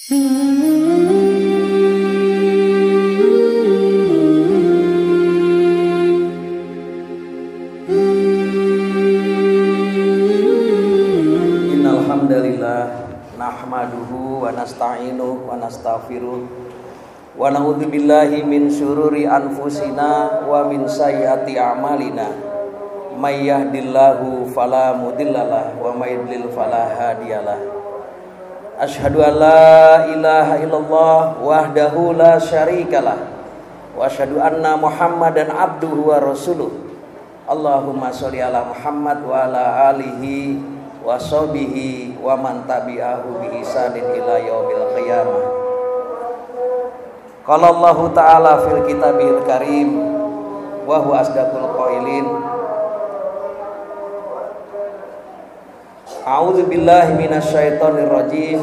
Innalhamdalillah nahmaduhu wa nasta'inuhu wa nastaghfiruh wa na'udzu billahi min syururi anfusina wa min sayyiati a'malina may yahdihillahu fala mudhillalah wa may yudlil fala hadiyalah. Asyhadu an la ilaha illallah wahdahu la syarikalah wa asyhadu anna Muhammadan abduhu wa rasuluh. Allahumma sholli ala Muhammad wa ala alihi wa sahbihi wa man tabi'ahu bi ihsanin ila yaumil qiyamah. Qala Allah ta'ala fil kitabil karim wa huwa asdaqul qailin. A'udzu billahi minasyaitonir rajim.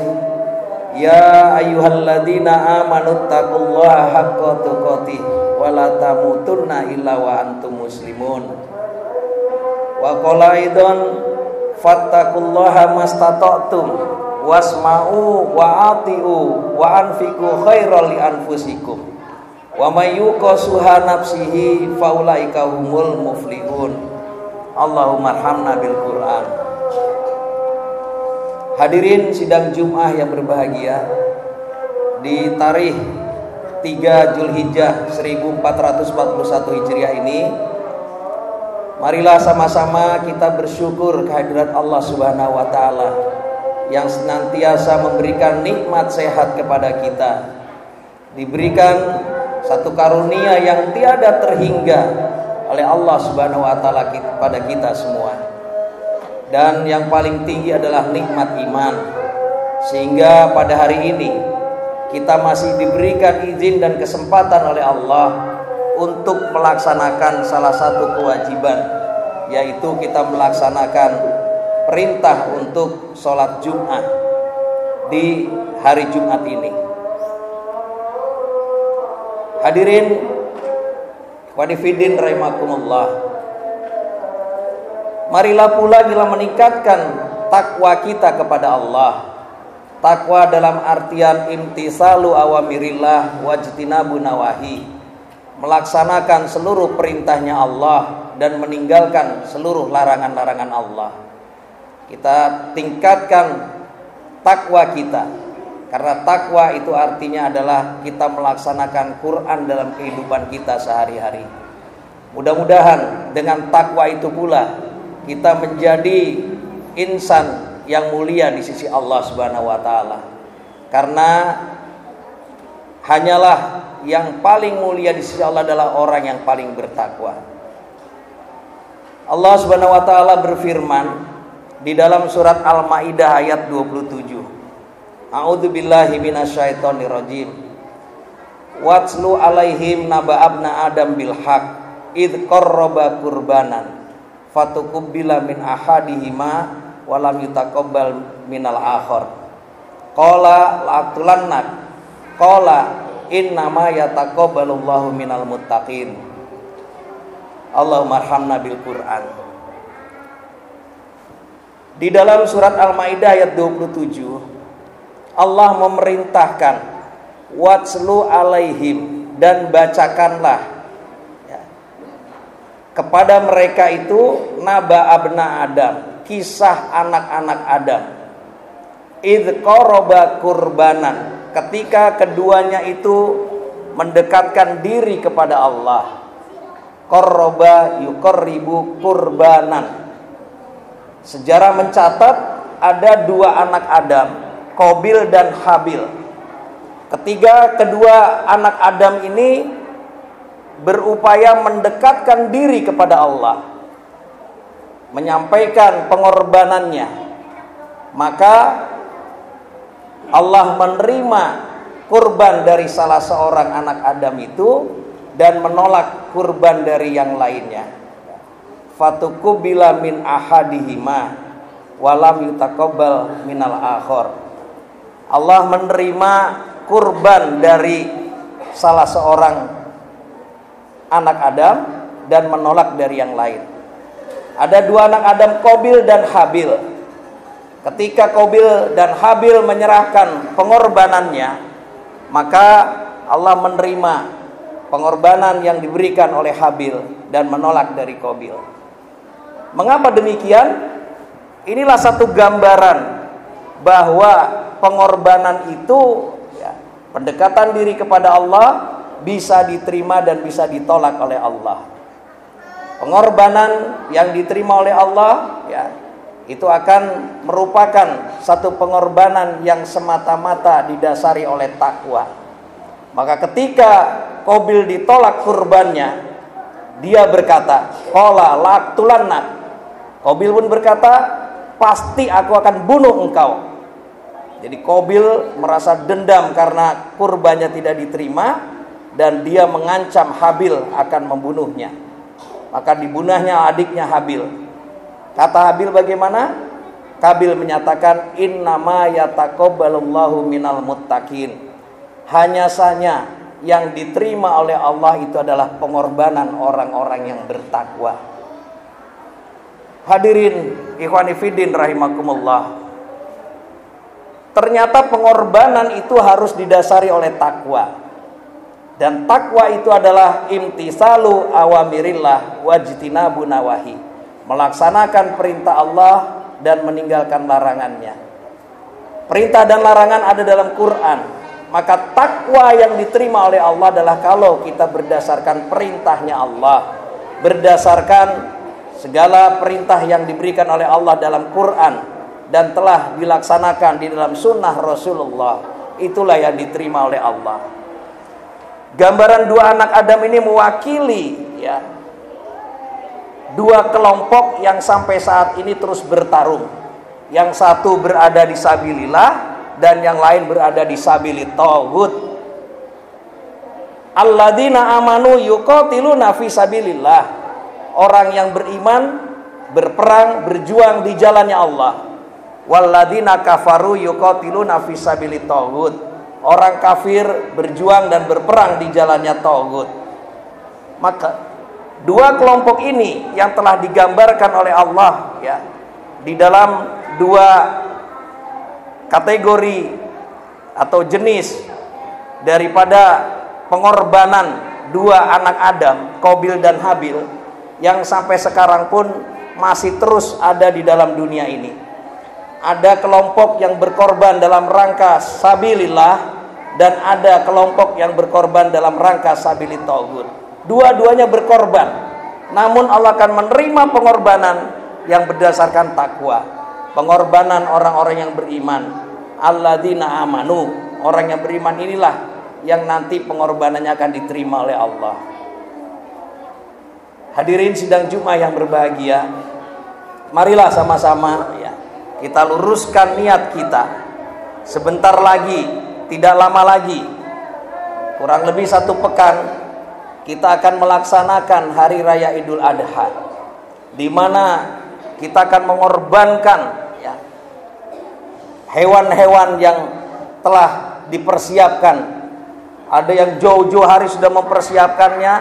Ya ayyuhalladzina amanu taqullaha haqqa tuqatih wa la tamutunna illa wa antum muslimun. Wa qala aidan fattaqullaha mastata'tum wasma'u wa ati'u wa anfiqu khairal li anfusikum wa may yuqasuha nafsihi faulaika humul muflihun. Allahumma arhamna bil Qur'an. Hadirin sidang Jumat yang berbahagia, di tarikh 3 Zulhijjah 1441 Hijriah ini, marilah sama-sama kita bersyukur kehadirat Allah Subhanahu wa taala yang senantiasa memberikan nikmat sehat kepada kita. Diberikan satu karunia yang tiada terhingga oleh Allah Subhanahu wa taala kepada kita semua. Dan yang paling tinggi adalah nikmat iman. Sehingga pada hari ini kita masih diberikan izin dan kesempatan oleh Allah untuk melaksanakan salah satu kewajiban, yaitu kita melaksanakan perintah untuk sholat Jumat di hari Jumat ini. Hadirin wanifidin rahimakumullah, marilah pula kita meningkatkan takwa kita kepada Allah. Takwa dalam artian imtisalu awamirillah wajtinabu nawahi, melaksanakan seluruh perintahnya Allah dan meninggalkan seluruh larangan-larangan Allah. Kita tingkatkan takwa kita, karena takwa itu artinya adalah kita melaksanakan Quran dalam kehidupan kita sehari-hari. Mudah-mudahan dengan takwa itu pula kita menjadi insan yang mulia di sisi Allah Subhanahu wa taala. Karena hanyalah yang paling mulia di sisi Allah adalah orang yang paling bertakwa. Allah Subhanahu wa taala berfirman di dalam surat Al-Maidah ayat 27. A'udzu billahi minasyaitonir rajim. Watslu alaihim naba abna adam bil haq id qarraba qurbanan fatuqbila min ahadihima wa lam yutaqabbal minal akhar. Qala la'tulannak qala innama yataqabbalullahu minal muttaqin. Allahumma arhamna bil Qur'an. Di dalam surat Al-Maidah ayat 27, Allah memerintahkan watslu alaihim, dan bacakanlah kepada mereka itu naba abna Adam, kisah anak-anak Adam. Idz qaraba qurbanan, ketika keduanya itu mendekatkan diri kepada Allah. Qarraba yuqarribu qurbanan. Sejarah mencatat ada dua anak Adam, Qabil dan Habil. Ketiga kedua anak Adam ini berupaya mendekatkan diri kepada Allah, menyampaikan pengorbanannya. Maka Allah menerima kurban dari salah seorang anak Adam itu dan menolak kurban dari yang lainnya. Fatuqbila min ahadihima walam yutaqabbal minal akhar. Allah menerima kurban dari salah seorang anak Adam dan menolak dari yang lain. Ada dua anak Adam, Qabil dan Habil. Ketika Qabil dan Habil menyerahkan pengorbanannya, maka Allah menerima pengorbanan yang diberikan oleh Habil dan menolak dari Qabil. Mengapa demikian? Inilah satu gambaran bahwa pengorbanan itu, ya, pendekatan diri kepada Allah bisa diterima dan bisa ditolak oleh Allah. Pengorbanan yang diterima oleh Allah, ya, itu akan merupakan satu pengorbanan yang semata-mata didasari oleh takwa. Maka ketika Qabil ditolak kurbannya, dia berkata, qala laqtulannak. Qabil pun berkata, pasti aku akan bunuh engkau. Jadi Qabil merasa dendam karena kurbannya tidak diterima, dan dia mengancam Habil akan membunuhnya. Maka dibunuhnya adiknya Habil. Kata Habil bagaimana? Qabil menyatakan, innama yataqabbalullahu minal muttaqin. Hanya saja yang diterima oleh Allah itu adalah pengorbanan orang-orang yang bertakwa. Hadirin ikhwani fiddin rahimakumullah. Ternyata pengorbanan itu harus didasari oleh takwa. Dan takwa itu adalah imtisalu awamirillah wajtinabu nawahi. Melaksanakan perintah Allah dan meninggalkan larangannya. Perintah dan larangan ada dalam Quran. Maka takwa yang diterima oleh Allah adalah kalau kita berdasarkan perintahnya Allah, berdasarkan segala perintah yang diberikan oleh Allah dalam Quran dan telah dilaksanakan di dalam sunnah Rasulullah. Itulah yang diterima oleh Allah. Gambaran dua anak Adam ini mewakili, ya, dua kelompok yang sampai saat ini terus bertarung. Yang satu berada di sabilillah dan yang lain berada di sabilit taghut. Alladzina amanu yuqatiluna fi sabilillah. Orang yang beriman berperang, berjuang di jalannya Allah. Walladzina kafaru yuqatiluna fi sabilit taghut. Orang kafir berjuang dan berperang di jalannya taghut. Maka dua kelompok ini yang telah digambarkan oleh Allah, ya, di dalam dua kategori atau jenis daripada pengorbanan dua anak Adam, Qabil dan Habil, yang sampai sekarang pun masih terus ada di dalam dunia ini. Ada kelompok yang berkorban dalam rangka sabilillah dan ada kelompok yang berkorban dalam rangka sabilit taghut. Dua-duanya berkorban, namun Allah akan menerima pengorbanan yang berdasarkan takwa. Pengorbanan orang-orang yang beriman. Alladzina amanu. Orang yang beriman inilah yang nanti pengorbanannya akan diterima oleh Allah. Hadirin sidang Jumat yang berbahagia, marilah sama-sama, ya, kita luruskan niat kita. Sebentar lagi, tidak lama lagi, kurang lebih 1 pekan, kita akan melaksanakan Hari Raya Idul Adha, di mana kita akan mengorbankan, ya, hewan-hewan yang telah dipersiapkan. Ada yang jauh-jauh hari sudah mempersiapkannya,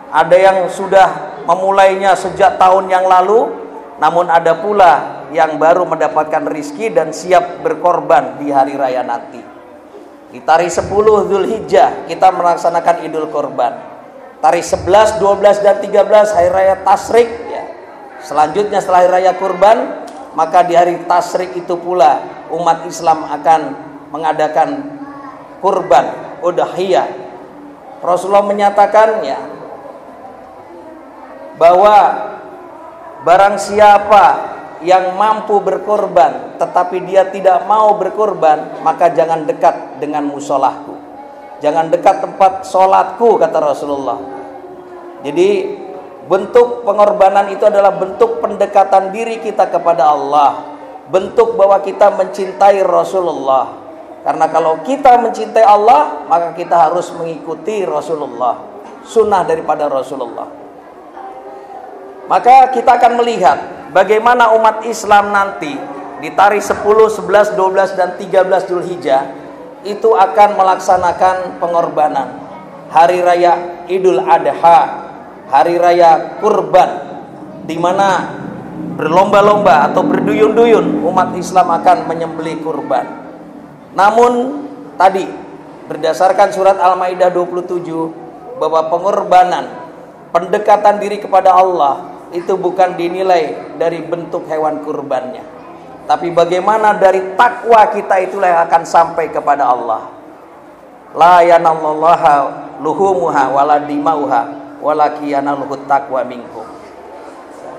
ada yang sudah memulainya sejak tahun yang lalu, namun ada pula yang baru mendapatkan rizki dan siap berkorban di hari raya nanti. Di tarikh 10 Dzulhijjah kita melaksanakan Idul Kurban. Tarikh 11, 12 dan 13 hari raya Tasyrik, ya. Selanjutnya setelah hari raya Kurban, maka di hari Tasyrik itu pula umat Islam akan mengadakan kurban, udhiyah. Rasulullah menyatakan, ya, bahwa barang siapa yang mampu berkorban tetapi dia tidak mau berkorban, maka jangan dekat dengan musolahku, jangan dekat tempat sholatku, kata Rasulullah. Jadi bentuk pengorbanan itu adalah bentuk pendekatan diri kita kepada Allah, bentuk bahwa kita mencintai Rasulullah. Karena kalau kita mencintai Allah, maka kita harus mengikuti Rasulullah, sunnah daripada Rasulullah. Maka kita akan melihat bagaimana umat Islam nanti di tarikh 10, 11, 12 dan 13 Dzulhijjah itu akan melaksanakan pengorbanan Hari Raya Idul Adha, Hari Raya Kurban, di mana berlomba-lomba atau berduyun-duyun umat Islam akan menyembelih kurban. Namun tadi berdasarkan surat Al-Maidah 27 bahwa pengorbanan, pendekatan diri kepada Allah itu bukan dinilai dari bentuk hewan kurbannya, tapi bagaimana dari takwa kita itulah yang akan sampai kepada Allah. La yanallaha luhumuha wala dimauha walaki yanaluhut taqwa minkum.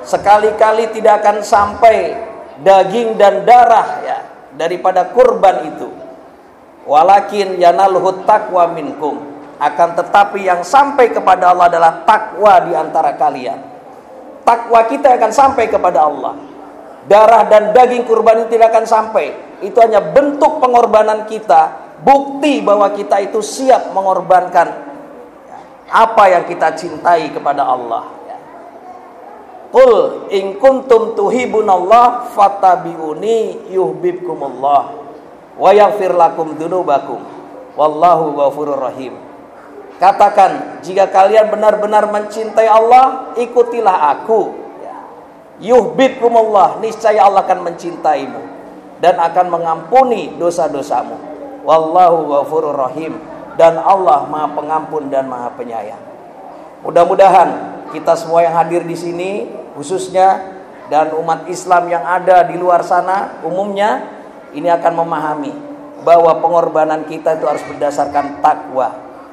Sekali-kali tidak akan sampai daging dan darah ya daripada kurban itu. Walakin yanaluhut taqwa minkum. Akan tetapi yang sampai kepada Allah adalah takwa di antara kalian. Takwa kita akan sampai kepada Allah. Darah dan daging kurban itu tidak akan sampai. Itu hanya bentuk pengorbanan kita, bukti bahwa kita itu siap mengorbankan apa yang kita cintai kepada Allah. Qul in kuntum tuhibunallah fattabi'uni yuhibbukumullah wa yaghfir lakum dzunubakum wallahu ghafurur rahim. Katakan, jika kalian benar-benar mencintai Allah, ikutilah aku. Yuhibbukumullah, niscaya Allah akan mencintaimu dan akan mengampuni dosa-dosamu. Wallahu ghafurur rahim, dan Allah Maha Pengampun dan Maha Penyayang. Mudah-mudahan kita semua yang hadir di sini, khususnya dan umat Islam yang ada di luar sana umumnya, ini akan memahami bahwa pengorbanan kita itu harus berdasarkan takwa,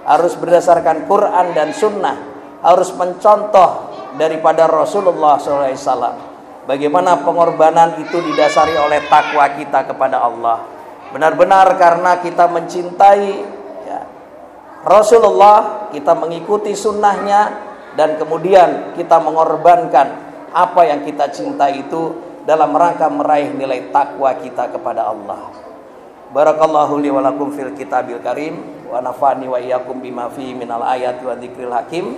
harus berdasarkan Quran dan Sunnah, harus mencontoh daripada Rasulullah SAW. Bagaimana pengorbanan itu didasari oleh takwa kita kepada Allah. Benar-benar karena kita mencintai ya, Rasulullah, kita mengikuti sunnahnya, dan kemudian kita mengorbankan apa yang kita cintai itu dalam rangka meraih nilai takwa kita kepada Allah. Barakallahu li wa lakum fil kitabil karim wa nafa'ani wa iyyakum bima fihi minal ayati wa dzikril hakim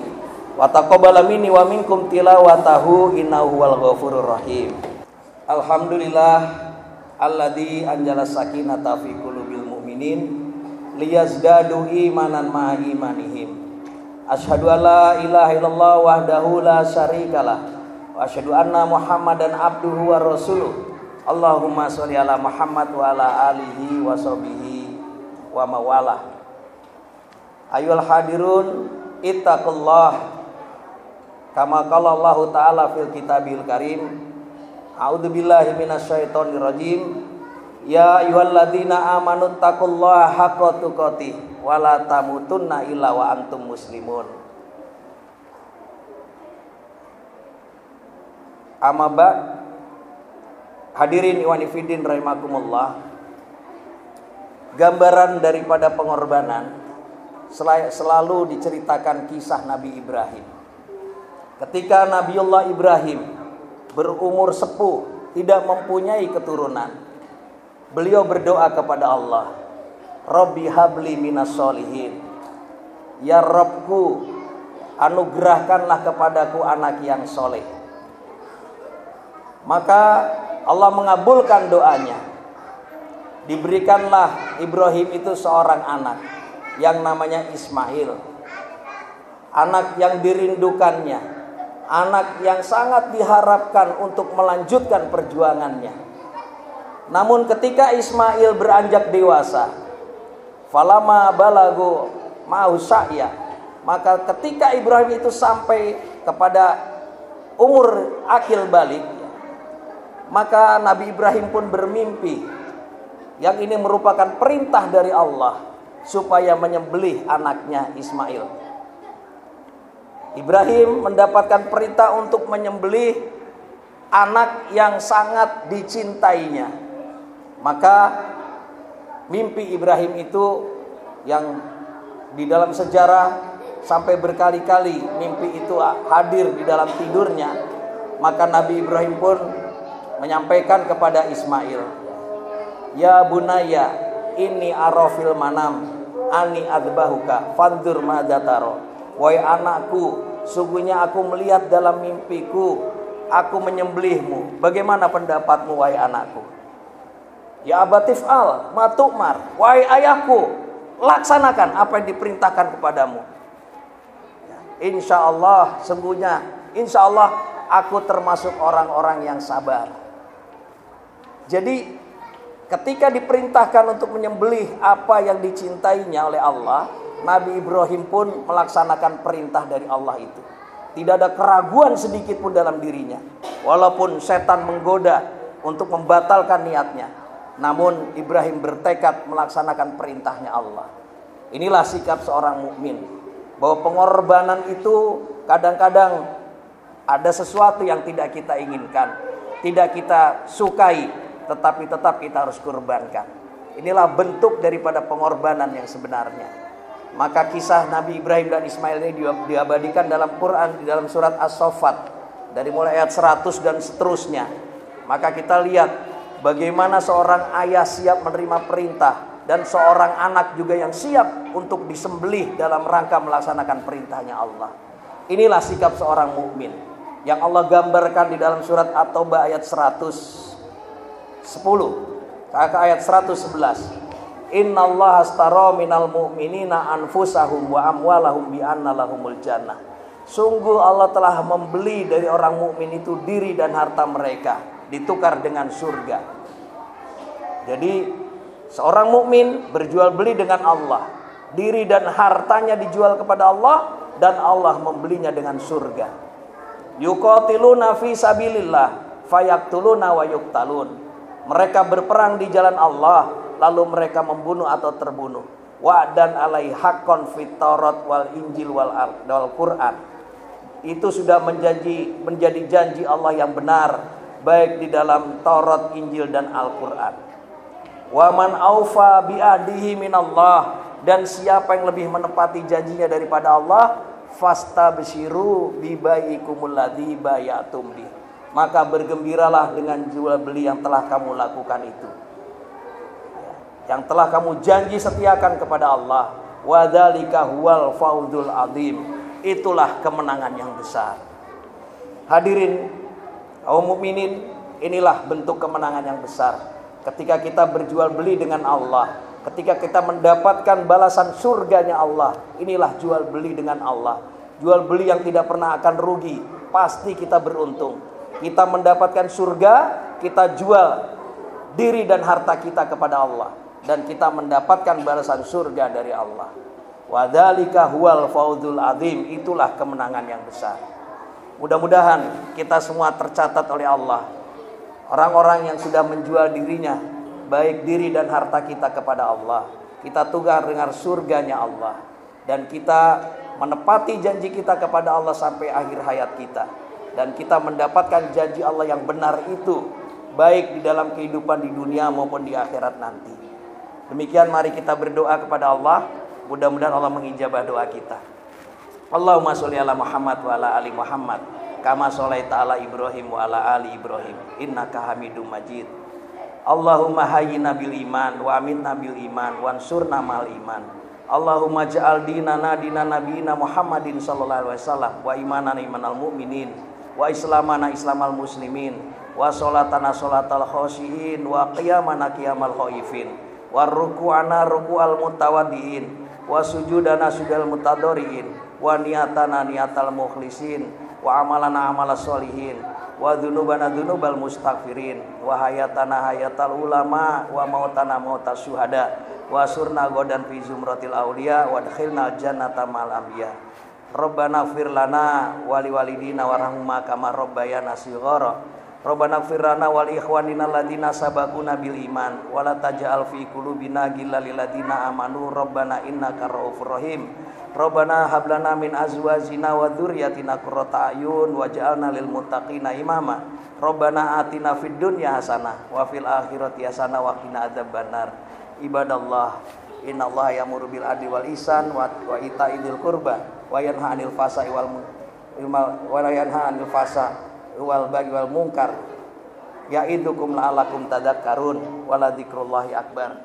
wa taqabbala minni wa minkum tilawatahu innahu wal ghafurur rahim. Alhamdulillah alladzi anjala sakinata fi qulubil mu'minin liyazdadu imanan ma'a imanihim. Asyhadu an la ilaha illallah wahdahu la syarikalah wa asyhadu anna Muhammadan abduhu wa rasuluh. Allahumma sholli ala Muhammad wa ala alihi wa sahbihi wa mawalah. Ayyuhal hadirun ittaqullah kama qala Allah taala fil kitabil karim. A'udzubillahi minasyaitonir rajim. Ya ayyuhalladzina amanu taqullaha haqqa tuqatih wa la tamutunna illa wa antum muslimun. Amma ba'd. Hadirin ikhwan fillah rahimakumullah. Gambaran daripada pengorbanan selalu diceritakan kisah Nabi Ibrahim. Ketika Nabiullah Ibrahim berumur sepuh, tidak mempunyai keturunan, beliau berdoa kepada Allah, Rabbi habli minas solihin. Ya Rabbku, anugerahkanlah kepadaku anak yang soleh. Maka Allah mengabulkan doanya. Diberikanlah Ibrahim itu seorang anak yang namanya Ismail. Anak yang dirindukannya, anak yang sangat diharapkan untuk melanjutkan perjuangannya. Namun ketika Ismail beranjak dewasa, falama balagu mau sa'ya, maka ketika Ibrahim itu sampai kepada umur akil balik, maka Nabi Ibrahim pun bermimpi, yang ini merupakan perintah dari Allah supaya menyembelih anaknya Ismail. Ibrahim mendapatkan perintah untuk menyembelih anak yang sangat dicintainya. Maka mimpi Ibrahim itu yang di dalam sejarah sampai berkali-kali mimpi itu hadir di dalam tidurnya. Maka Nabi Ibrahim pun menyampaikan kepada Ismail, ya bunaya inni arafil manam ani adbahuka fandur madzataro. Wahai anakku, sungguhnya aku melihat dalam mimpiku aku menyembelihmu. Bagaimana pendapatmu wahai anakku? Ya abatif al matukmar. Wahai ayahku, laksanakan apa yang diperintahkan kepadamu. Insya Allah sungguhnya insya Allah aku termasuk orang-orang yang sabar. Jadi ketika diperintahkan untuk menyembelih apa yang dicintainya oleh Allah, Nabi Ibrahim pun melaksanakan perintah dari Allah itu. Tidak ada keraguan sedikit pun dalam dirinya. Walaupun setan menggoda untuk membatalkan niatnya, namun Ibrahim bertekad melaksanakan perintahnya Allah. Inilah sikap seorang mukmin, bahwa pengorbanan itu kadang-kadang ada sesuatu yang tidak kita inginkan, tidak kita sukai, tetapi tetap kita harus kurbankan. Inilah bentuk daripada pengorbanan yang sebenarnya. Maka kisah Nabi Ibrahim dan Ismail ini diabadikan dalam Quran, di dalam surat As-Saffat, dari mulai ayat 100 dan seterusnya. Maka kita lihat bagaimana seorang ayah siap menerima perintah, dan seorang anak juga yang siap untuk disembelih dalam rangka melaksanakan perintahnya Allah. Inilah sikap seorang mukmin yang Allah gambarkan di dalam surat At-Taubah ayat 110 ke ayat 111. Innallaha astara minal mu'minina anfusahum wa amwalahum bi anna lahumul jannah. Sungguh Allah telah membeli dari orang mukmin itu diri dan harta mereka, ditukar dengan surga. Jadi seorang mukmin berjual beli dengan Allah, diri dan hartanya dijual kepada Allah, dan Allah membelinya dengan surga. Yuqatiluna fi sabilillah fayaktuluna wa yuqtalun. Mereka berperang di jalan Allah, lalu mereka membunuh atau terbunuh. Wa'dan alai haqqan fit Taurat wal Injil wal Quran. Itu sudah menjadi janji Allah yang benar, baik di dalam Taurat, Injil dan Al-Quran. Wa man aufa bi ahdihi minallah, dan siapa yang lebih menepati janjinya daripada Allah, fastabshiru bi bai'ikumul ladzi bayatum bi. Maka bergembiralah dengan jual beli yang telah kamu lakukan itu, yang telah kamu janji setiakan kepada Allah. Wa dzalika huwal fawzul azim. Itulah kemenangan yang besar. Hadirin kaum mukminin, inilah bentuk kemenangan yang besar. Ketika kita berjual beli dengan Allah, ketika kita mendapatkan balasan surganya Allah, inilah jual beli dengan Allah. Jual beli yang tidak pernah akan rugi, pasti kita beruntung. Kita mendapatkan surga, kita jual diri dan harta kita kepada Allah, dan kita mendapatkan balasan surga dari Allah. Wa dzalika huwal fawzul azim. Itulah kemenangan yang besar. Mudah-mudahan kita semua tercatat oleh Allah, orang-orang yang sudah menjual dirinya, baik diri dan harta kita kepada Allah. Kita tukar dengan surganya Allah, dan kita menepati janji kita kepada Allah sampai akhir hayat kita, dan kita mendapatkan janji Allah yang benar itu, baik di dalam kehidupan di dunia maupun di akhirat nanti. Demikian mari kita berdoa kepada Allah, mudah-mudahan Allah mengijabah doa kita. Allahumma sholli ala Muhammad wa ala ali Muhammad kama sholaita ala Ibrahim wa ala ali Ibrahim innaka Hamidum Majid. Allahumma hayyina bil iman wa amitna bil iman wansurna mal iman. Allahumma ja'al dinana dina nabiyina Muhammadin sallallahu alaihi wasallam wa imanana imanal mu'minin wa islamana islamal muslimin wa sholatana sholatal khosyiin wa qiyamana qiyamal khaifin wa ruku'ana ruku'al mutawaddiin wa sujudana sujudal mutadoriin wa niyatana niyatal mukhlisin wa amalana amalas sholihin wa dzunubana dzunubal mustaghfirin wa hayatana hayatal ulama wa mautana mautas syuhada wa surna godan fi zumratil auliya wa adkhilna jannata ma'al anbiya. Rabbana ighfir lana wa liwalidina warhamhuma kama rabbayana shighara. Rabbana ighfir lana wa li ikhwanina alladziina sabaquna bil iman wa la taj'al fi qulubina ghillan lil ladziina amanu rabbana innaka ra'ufur rahim. Rabbana hab lana min azwajina wa dzurriyyatina qurrata a'yun waj'alna lil muttaqina imama. Rabbana atina fid dunya hasanah wa fil akhirati hasanah wa qina adzabannar. Ibadallah, innallaha ya'muru bil adli wal ihsan wa ita'idzil qurba wa yanha 'anil fahsya'i wal baghi wal munkar ya'idukum la'allakum tadhakkarun wa la dzikrullahi akbar.